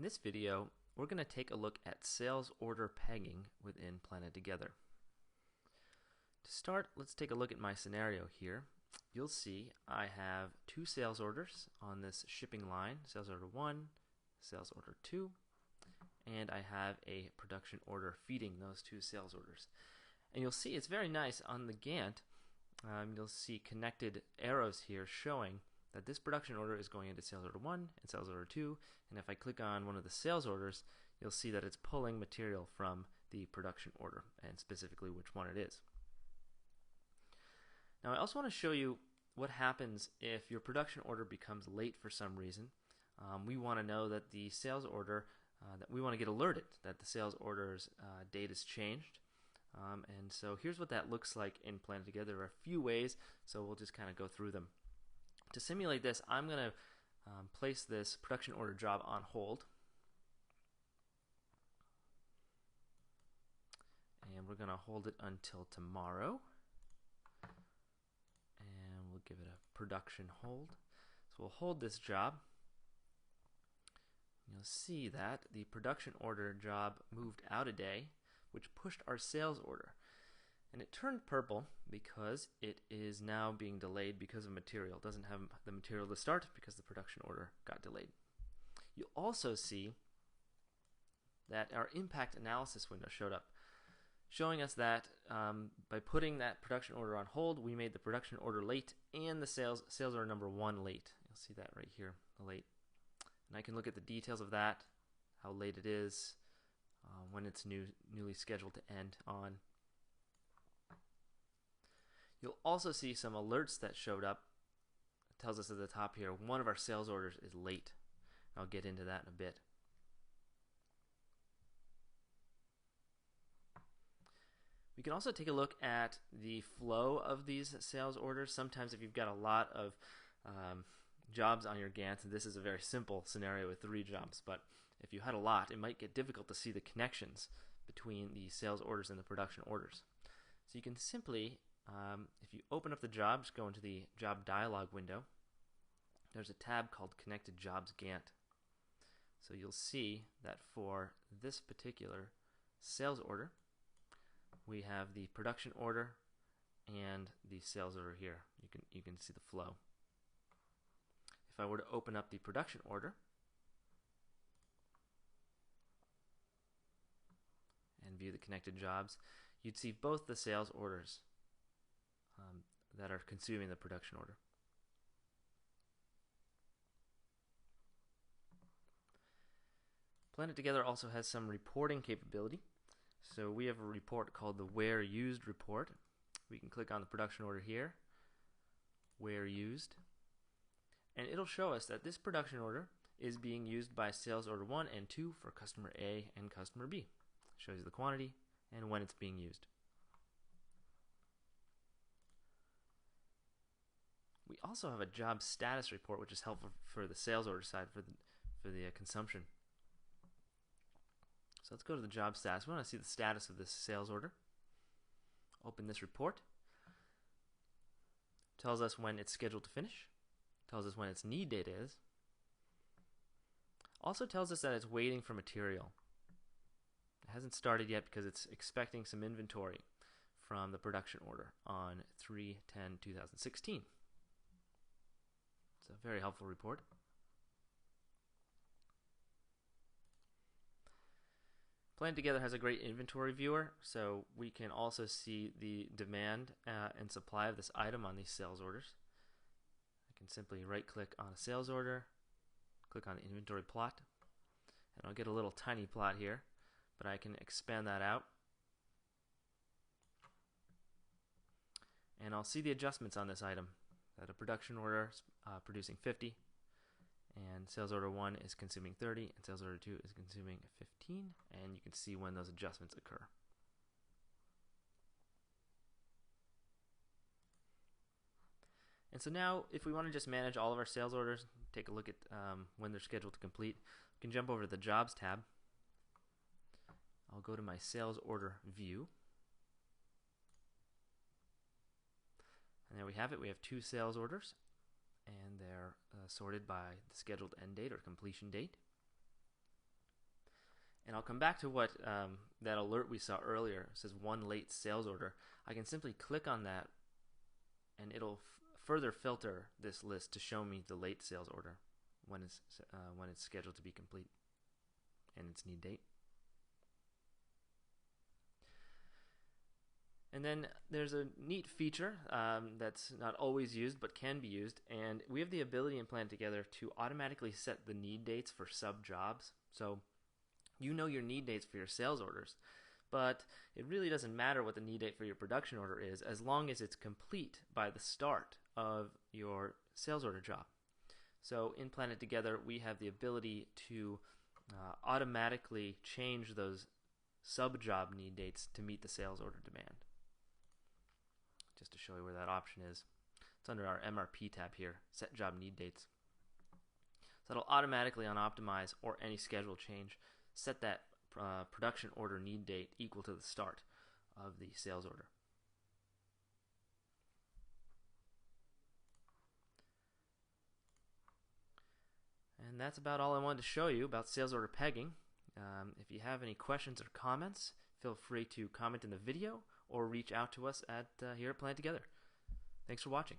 In this video, we're going to take a look at sales order pegging within PlanetTogether. To start, let's take a look at my scenario here. You'll see I have two sales orders on this shipping line, sales order 1, sales order 2, and I have a production order feeding those two sales orders. And you'll see it's very nice on the Gantt. You'll see connected arrows here showing that this production order is going into sales order 1 and sales order 2, and if I click on one of the sales orders, you'll see that it's pulling material from the production order, and specifically which one it is. Now I also want to show you what happens if your production order becomes late for some reason. We want to know that the sales order, that we want to get alerted that the sales order's date has changed. And so here's what that looks like in PlanetTogether. There are a few ways, so we'll just kind of go through them. To simulate this, I'm going to place this production order job on hold. And we're going to hold it until tomorrow. And we'll give it a production hold. So we'll hold this job. You'll see that the production order job moved out a day, which pushed our sales order. And it turned purple because it is now being delayed because of material. It doesn't have the material to start because the production order got delayed. You'll also see that our impact analysis window showed up, showing us that by putting that production order on hold, we made the production order late and the sales order number 1 late. You'll see that right here, the late. And I can look at the details of that, how late it is, when it's newly scheduled to end on. You'll also see some alerts that showed up. It tells us at the top here, one of our sales orders is late. I'll get into that in a bit. We can also take a look at the flow of these sales orders. Sometimes if you've got a lot of jobs on your Gantt, this is a very simple scenario with 3 jobs, but if you had a lot, it might get difficult to see the connections between the sales orders and the production orders. So you can simply, if you open up the jobs, go into the job dialog window, there's a tab called Connected Jobs Gantt. So you'll see that for this particular sales order, we have the production order and the sales order here. You can see the flow. If I were to open up the production order and view the connected jobs, you'd see both the sales orders that are consuming the production order. PlanetTogether also has some reporting capability. So we have a report called the Where Used report. We can click on the production order here, Where Used, and it'll show us that this production order is being used by sales order 1 and 2 for customer A and customer B. It shows you the quantity and when it's being used. We also have a job status report, which is helpful for the sales order side, for the consumption. So let's go to the job status. We want to see the status of this sales order. Open this report. Tells us when it's scheduled to finish. Tells us when its need date is. Also tells us that it's waiting for material. It hasn't started yet because it's expecting some inventory from the production order on 3/10/2016. It's a very helpful report. PlanetTogether has a great inventory viewer, so we can also see the demand and supply of this item on these sales orders. I can simply right-click on a sales order, click on the inventory plot, and I'll get a little tiny plot here, but I can expand that out. And I'll see the adjustments on this item. That a production order is producing 50, and sales order 1 is consuming 30, and sales order 2 is consuming 15, and you can see when those adjustments occur. And so now, if we want to just manage all of our sales orders, take a look at when they're scheduled to complete, we can jump over to the Jobs tab. I'll go to my sales order view. And there we have it. We have 2 sales orders, and they're sorted by the scheduled end date or completion date. And I'll come back to what that alert we saw earlier. It says one late sales order. I can simply click on that and it'll further filter this list to show me the late sales order when it's scheduled to be complete and its need date. And then there's a neat feature that's not always used but can be used, and we have the ability in PlanetTogether to automatically set the need dates for sub jobs. So you know your need dates for your sales orders, but it really doesn't matter what the need date for your production order is as long as it's complete by the start of your sales order job. So in PlanetTogether, we have the ability to automatically change those sub job need dates to meet the sales order demand. Just to show you where that option is, it's under our MRP tab here, Set Job Need Dates. So it'll automatically, on Optimize or any schedule change, set that production order need date equal to the start of the sales order. And that's about all I wanted to show you about sales order pegging. If you have any questions or comments, feel free to comment in the video or reach out to us here at PlanetTogether. Thanks for watching.